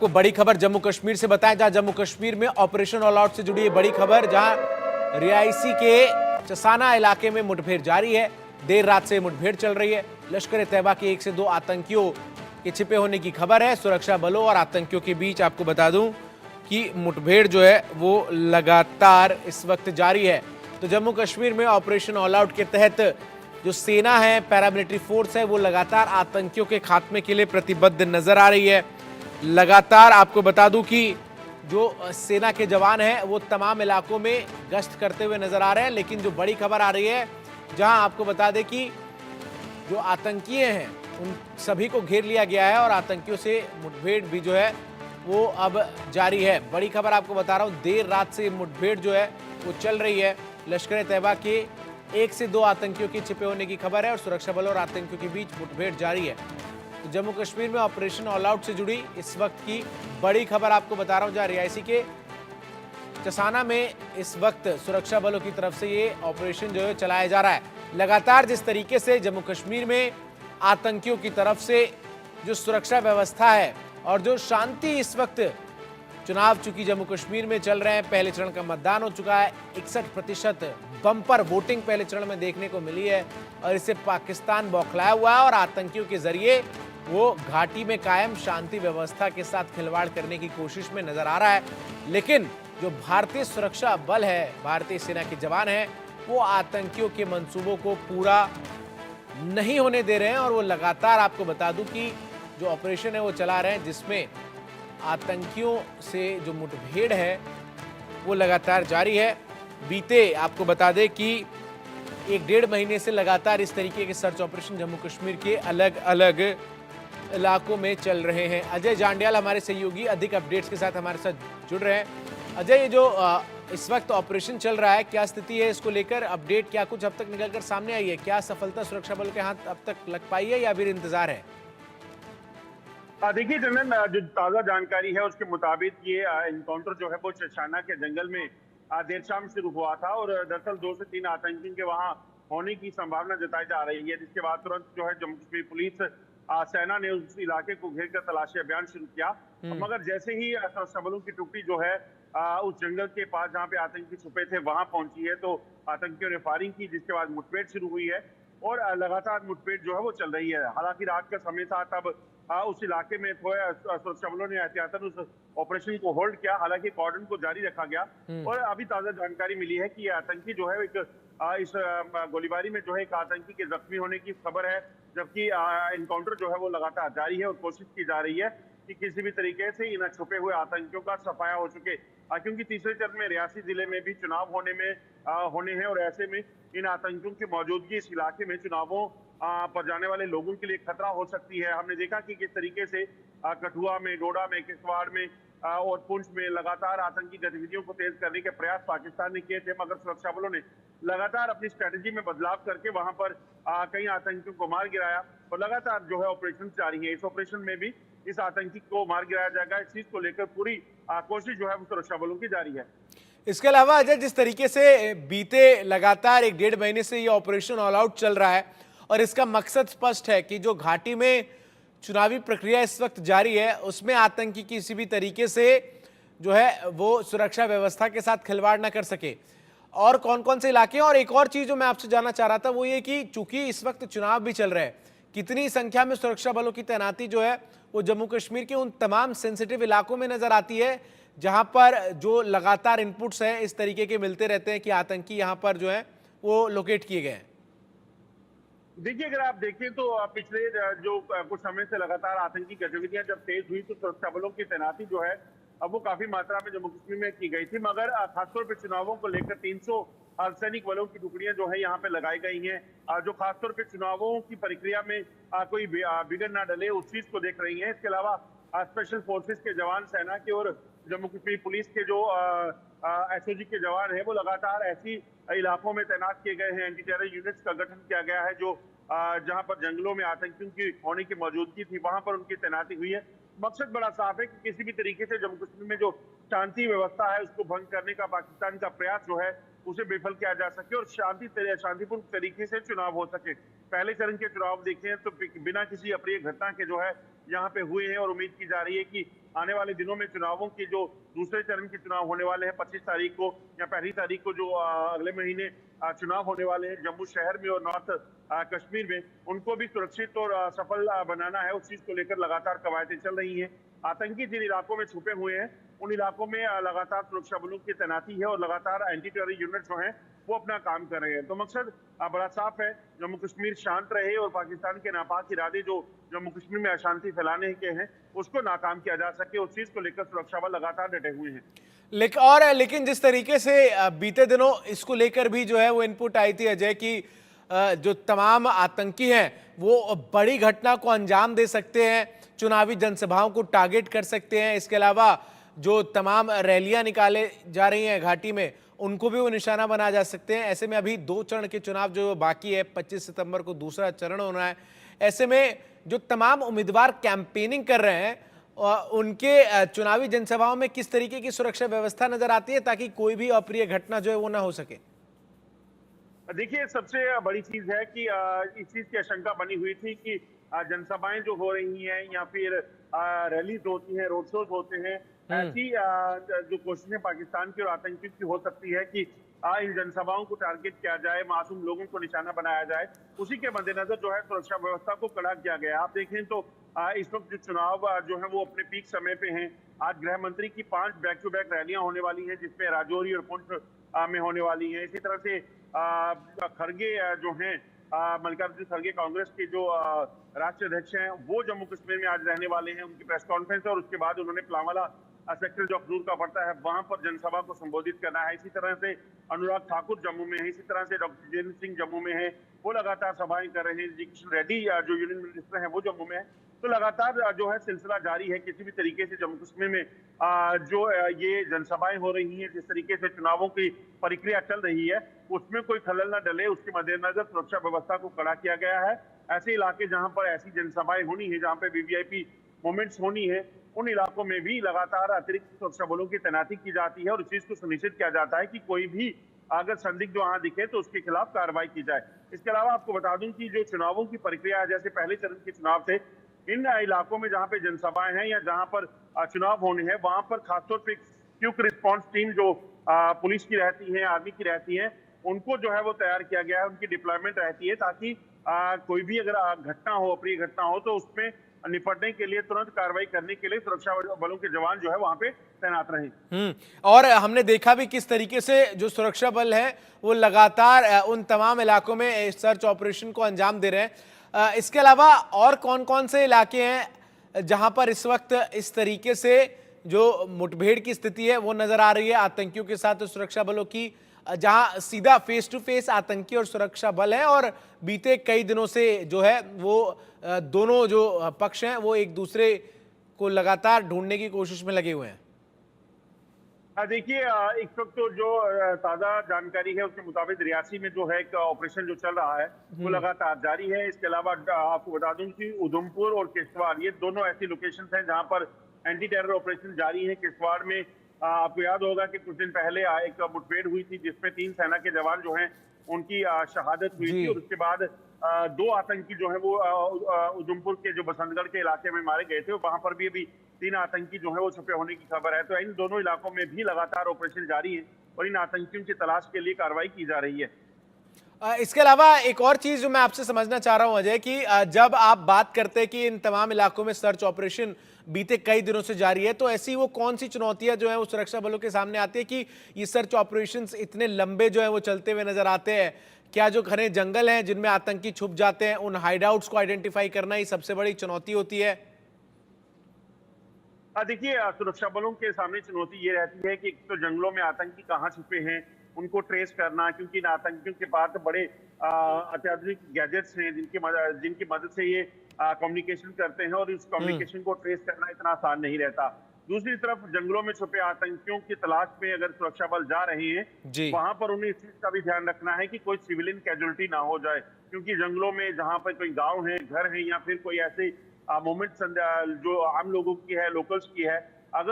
को बड़ी खबर जम्मू कश्मीर से बताएं, जहां जम्मू कश्मीर में ऑपरेशन ऑल आउट से जुड़ी है बड़ी खबर, जहां रियासी के चसाना इलाके में मुठभेड़ जारी है। देर रात से मुठभेड़ चल रही है। लश्कर ए तैयबा के 1 से 2 आतंकियों के छिपे होने की खबर है। सुरक्षा बलों और आतंकियों के बीच आपको बता दूं कि मुठभेड़ जो है वो लगातार इस वक्त जारी है। तो जम्मू कश्मीर में ऑपरेशन ऑल आउट के तहत जो सेना है, पैरामिलिट्री फोर्स है, वो लगातार आतंकियों के खात्मे के लिए प्रतिबद्ध नजर आ रही है। लगातार आपको बता दूं कि जो सेना के जवान हैं वो तमाम इलाकों में गश्त करते हुए नजर आ रहे हैं। लेकिन जो बड़ी खबर आ रही है, जहां आपको बता दें कि जो आतंकी हैं उन सभी को घेर लिया गया है और आतंकियों से मुठभेड़ भी जो है वो अब जारी है। बड़ी खबर आपको बता रहा हूं, देर रात से मुठभेड़ जो है वो चल रही है। लश्कर ए तैयबा के 1 से 2 आतंकियों के छिपे होने की खबर है और सुरक्षा बलों और आतंकियों के बीच मुठभेड़ जारी है। तो जम्मू कश्मीर में ऑपरेशन ऑल आउट से जुड़ी इस वक्त की बड़ी खबर आपको बता रहा हूं, जहां रियासी के चसाना में इस वक्त सुरक्षा बलों की तरफ से ये ऑपरेशन जो है चलाया जा रहा है। लगातार जिस तरीके से जम्मू कश्मीर में आतंकियों की तरफ से जो सुरक्षा व्यवस्था है और जो शांति इस वक्त चुनाव चूंकि जम्मू कश्मीर में चल रहे हैं, पहले चरण का मतदान हो चुका है, 61% बम्पर वोटिंग पहले चरण में देखने को मिली है और इससे पाकिस्तान बौखलाया हुआ है और आतंकियों के जरिए वो घाटी में कायम शांति व्यवस्था के साथ खिलवाड़ करने की कोशिश में नजर आ रहा है। लेकिन जो भारतीय सुरक्षा बल है, भारतीय सेना के जवान हैं, वो आतंकियों के मंसूबों को पूरा नहीं होने दे रहे हैं और वो लगातार आपको बता दूं कि जो ऑपरेशन है वो चला रहे हैं, जिसमें आतंकियों से जो मुठभेड़ है वो लगातार जारी है। बीते आपको बता दें कि 1-1.5 महीने से लगातार इस तरीके के सर्च ऑपरेशन जम्मू कश्मीर के अलग अलग इलाकों में चल रहे हैं। अजय जांडियाल हमारे सहयोगी अधिक अपडेट्स के साथ हमारे साथ जुड़ रहे हैं। अजय, ये जो इस वक्त ऑपरेशन चल रहा है, क्या स्थिति है इसको लेकर? अपडेट क्या कुछ अब तक निकलकर सामने आई है? क्या सफलता सुरक्षा बल के हाथ अब तक लग पाई है या फिर इंतजार है? देखिए चंदन, जो ताजा जानकारी है उसके मुताबिक ये एनकाउंटर जो है वो चसाना के जंगल में देर शाम शुरू हुआ था और दरअसल 2 से 3 आतंकियों के वहां होने की संभावना जताई जा रही है, जिसके बाद तुरंत जो है जम्मू कश्मीर पुलिस सेना ने उस इलाके को घेर कर तलाशी अभियान शुरू किया। मगर जैसे ही सुरक्षा बलों की टुकड़ी जो है उस जंगल के पास जहाँ पे आतंकी छुपे थे वहां पहुंची है, तो आतंकियों ने फायरिंग की, जिसके बाद मुठभेड़ शुरू हुई है और लगातार मुठभेड़ जो है वो चल रही है। हालांकि रात का समय था, तब उस इलाके में थोड़ा सुरक्षा बलों ने एहतियातन उस ऑपरेशन को होल्ड किया। हालांकि कॉर्डन को जारी रखा गया और अभी ताजा जानकारी मिली है कि ये आतंकी जो है इस गोलीबारी में जो है एक आतंकी के जख्मी होने की खबर है, जबकि एनकाउंटर जो है वो लगातार जारी है और कोशिश की जा रही है कि किसी भी तरीके से इन छुपे हुए आतंकियों का सफाया हो चुके, क्योंकि तीसरे चरण में रियासी जिले में भी चुनाव होने हैं और ऐसे में इन आतंकियों की मौजूदगी इस इलाके में चुनावों पर जाने वाले लोगों के लिए खतरा हो सकती है। हमने देखा कि किस तरीके से कठुआ में, डोडा में, किश्तवाड़ में और पुंछ में लगातार आतंकी गतिविधियों को तेज करने के प्रयास पाकिस्तान ने किए थे, मगर सुरक्षा बलों ने लगातार अपनी स्ट्रेटेजी में बदलाव करके वहां पर कई आतंकियों को मार गिराया और लगातार जो है ऑपरेशन जारी है। इस ऑपरेशन में भी इस आतंकी को मार गिराया जाएगा, इस चीज को लेकर पूरी कोशिश जो है वो सुरक्षा बलों की जारी है। इसके अलावा अजय, जिस तरीके से बीते लगातार 1-1.5 महीने से ये ऑपरेशन ऑल आउट चल रहा है और इसका मकसद स्पष्ट है कि जो घाटी में चुनावी प्रक्रिया इस वक्त जारी है उसमें आतंकी किसी भी तरीके से जो है वो सुरक्षा व्यवस्था के साथ खिलवाड़ ना कर सके। और कौन कौन से इलाके हैं? और एक और चीज जो मैं आपसे जानना चाह रहा था वो ये कि चूंकि इस वक्त चुनाव भी चल रहे हैं, कितनी संख्या में सुरक्षा बलों की तैनाती जो है वो जम्मू कश्मीर के उन तमाम सेंसिटिव इलाकों में नजर आती है जहां पर जो लगातार इनपुट्स हैं इस तरीके के मिलते रहते हैं कि आतंकी यहां पर जो है वो लोकेट किए गए हैं? देखिए, अगर आप देखें तो पिछले जो कुछ समय से लगातार आतंकी गतिविधियां जब तेज हुई तो सुरक्षा बलों की तैनाती जो है अब वो काफी मात्रा में जम्मू कश्मीर में की गई थी, मगर खासतौर पर चुनावों को लेकर 300 अर्धसैनिक बलों की टुकड़ियां जो है यहाँ पे लगाई गई हैं, जो खासतौर पर चुनावों की प्रक्रिया में कोई बिगड़ ना डले उस चीज को देख रही है। इसके अलावा स्पेशल फोर्सेस के जवान, सेना के और जम्मू कश्मीर पुलिस के जो एसओजी के जवान है वो लगातार ऐसी इलाकों में तैनात किए गए हैं। एंटी टेरर यूनिट्स का गठन किया गया है, जो जहां पर जंगलों में आतंकियों की होने की मौजूदगी थी वहां पर उनकी तैनाती हुई है। मकसद बड़ा साफ है कि किसी भी तरीके से जम्मू कश्मीर में जो शांति व्यवस्था है उसको भंग करने का पाकिस्तान का प्रयास जो है उसे विफल किया जा सके और शांतिपूर्ण तरीके से चुनाव हो सके। पहले चरण के चुनाव देखें तो बिना किसी अप्रिय घटना के जो है यहाँ पे हुए हैं और उम्मीद की जा रही है कि आने वाले दिनों में चुनावों की जो दूसरे चरण के चुनाव होने वाले हैं 25 तारीख को या 1 तारीख को, जो अगले महीने चुनाव होने वाले हैं जम्मू शहर में और नॉर्थ कश्मीर में, उनको भी सुरक्षित और सफल बनाना है। उस चीज को लेकर लगातार कवायदें चल रही हैं। आतंकी जिन इलाकों में छुपे हुए हैं उन इलाकों में लगातार सुरक्षा बलों की तैनाती है और लगातार एंटी टेरर यूनिट जो हैं वो अपना काम कर रहे हैं। तो मकसद बड़ा साफ है, जम्मू कश्मीर शांत रहे और पाकिस्तान के नापाक इरादे जो जम्मू कश्मीर में अशांति फैलाने के हैं उसको नाकाम किया जा सके, उस चीज को लेकर सुरक्षा बल लगातार डटे हुए हैं। लेकिन जिस तरीके से बीते दिनों इसको लेकर भी जो है वो इनपुट आई थी अजय की, जो तमाम आतंकी हैं वो बड़ी घटना को अंजाम दे सकते हैं, चुनावी जनसभाओं को टारगेट कर सकते हैं। इसके अलावा जो तमाम रैलियां निकाले जा रही हैं घाटी में उनको भी वो निशाना बना जा सकते हैं। ऐसे में अभी 2 चरण के चुनाव जो बाकी है, 25 सितंबर को दूसरा चरण होना है। ऐसे में जो तमाम उम्मीदवार कैंपेनिंग कर रहे हैं उनके चुनावी जनसभाओं में किस तरीके की सुरक्षा व्यवस्था नजर आती है ताकि कोई भी अप्रिय घटना जो है वो ना हो सके? देखिए, सबसे बड़ी चीज है कि इस चीज की आशंका बनी हुई थी कि जनसभाएं जो हो रही हैं या फिर रैलीज होती हैं, रोड शोज होते हैं, ऐसी जो कोशिशें पाकिस्तान की और आतंकियों की हो सकती है कि इन जनसभाओं को टारगेट किया जाए, मासूम लोगों को निशाना बनाया जाए, उसी के मद्देनजर जो है सुरक्षा व्यवस्था को कड़ा किया गया। आप देखें तो इस वक्त जो चुनाव जो है वो अपने पीक समय पे हैं। आज गृह मंत्री की 5 बैक टू बैक रैलियां होने वाली हैं जिसमें राजौरी और पुंछ में होने वाली हैं। इसी तरह से खड़गे जो हैं, मल्लिकार्जुन खड़गे कांग्रेस के जो राष्ट्रीय अध्यक्ष हैं, वो जम्मू कश्मीर में आज रहने वाले हैं। उनकी प्रेस कॉन्फ्रेंस है और उसके बाद उन्होंने प्लावाला सेक्टर जो अखनूर का पड़ता है वहां पर जनसभा को संबोधित करना है। इसी तरह से अनुराग ठाकुर जम्मू में है, इसी तरह से डॉक्टर जितेंद्र सिंह जम्मू में है, वो लगातार सभाएं कर रहे हैं। जी किशन रेड्डी जो यूनियन मिनिस्टर है वो जम्मू में है। तो लगातार जो है सिलसिला जारी है। किसी भी तरीके से जम्मू कश्मीर में जो ये जनसभाएं हो रही हैं, जिस तरीके से चुनावों की प्रक्रिया चल रही है, उसमें कोई खलल न डले, उसके मद्देनजर सुरक्षा व्यवस्था को कड़ा किया गया है। ऐसे इलाके जहां पर ऐसी जनसभाएं होनी है, जहां पे वीवीआईपी मोमेंट्स होनी है, उन इलाकों में भी लगातार अतिरिक्त सुरक्षा बलों की तैनाती की जाती है और इस चीज को सुनिश्चित किया जाता है कि कोई भी अगर संदिग्ध वहां दिखे तो उसके खिलाफ कार्रवाई की जाए। इसके अलावा आपको बता दूं कि जो चुनावों की प्रक्रिया है, जैसे पहले चरण के चुनाव थे, इन इलाकों में जहां पे जनसभाएं हैं या जहां पर चुनाव होने हैं, वहां पर खासतौर पर क्विक रिस्पॉन्स टीम जो पुलिस की रहती है, आर्मी की रहती है, उनको जो है वो तैयार किया गया है। उनकी डिप्लॉयमेंट रहती है ताकि कोई भी अगर घटना हो, अप्रिय घटना हो, तो उसमें निपटने के लिए, तुरंत कार्रवाई करने के लिए सुरक्षा बलों के जवान जो है वहां पे तैनात रहे। और हमने देखा भी किस तरीके से जो सुरक्षा बल है वो लगातार उन तमाम इलाकों में सर्च ऑपरेशन को अंजाम दे रहे हैं। इसके अलावा और कौन कौन से इलाके हैं जहां पर इस वक्त इस तरीके से जो मुठभेड़ की स्थिति है वो नजर आ रही है आतंकियों के साथ सुरक्षा बलों की, जहां सीधा फेस टू फेस आतंकी और सुरक्षा बल है और बीते कई दिनों से जो है वो दोनों जो पक्ष हैं वो एक दूसरे को लगातार ढूंढने की कोशिश में लगे हुए हैं? देखिए, इस वक्त तो जो ताजा जानकारी है उसके मुताबिक रियासी में जो है एक ऑपरेशन जो चल रहा है वो लगातार जारी है। इसके अलावा आपको बता दूं कि उधमपुर और किश्तवाड़, ये दोनों ऐसी लोकेशन हैं जहां पर एंटी टेरर ऑपरेशन जारी है। किश्तवाड़ में आपको याद होगा कि कुछ दिन पहले एक मुठभेड़ हुई थी जिसमें 3 सेना के जवान जो हैं उनकी शहादत हुई थी और उसके बाद 2 आतंकी जो है वो उधमपुर के जो बसंतगढ़ के इलाके में मारे गए थे। वहां पर भी अभी 3 आतंकी जो है वो छुपे होने की खबर है। तो इन दोनों इलाकों में भी लगातार ऑपरेशन जारी है और इन आतंकियों की तलाश के लिए कार्रवाई की जा रही है। इसके अलावा एक और चीज जो मैं आपसे समझना चाह रहा हूं अजय कि जब आप बात करते हैं कि इन तमाम इलाकों में सर्च ऑपरेशन बीते कई दिनों से जारी है, तो ऐसी वो कौन सी चुनौतियां जो है वो सुरक्षा बलों के सामने आती है कि ये सर्च ऑपरेशंस इतने लंबे जो है वो चलते हुए नजर आते हैं? क्या जो घने जंगल हैं जिनमें आतंकी छुप जाते हैं उन हाइडआउट्स को आइडेंटिफाई करना ही सबसे बड़ी चुनौती होती है? देखिए, सुरक्षा बलों के सामने चुनौती ये रहती है कि तो जंगलों में आतंकी कहाँ छुपे हैं उनको ट्रेस करना, क्योंकि इन आतंकियों के पास बड़े अत्याधुनिक गैजेट्स हैं जिनकी मदद से ये कम्युनिकेशन करते हैं और इस कम्युनिकेशन को ट्रेस करना इतना आसान नहीं रहता। दूसरी तरफ जंगलों में छुपे आतंकियों की तलाश में अगर सुरक्षा बल जा रहे हैं, वहां पर उन्हें इस चीज का भी ध्यान रखना है कि कोई सिविलियन कैजुअल्टी ना हो जाए, क्योंकि जंगलों में जहां पर कोई गांव है, घर है या फिर कोई ऐसे मूवमेंट जो आम लोगों की है, लोकल्स की है, अगर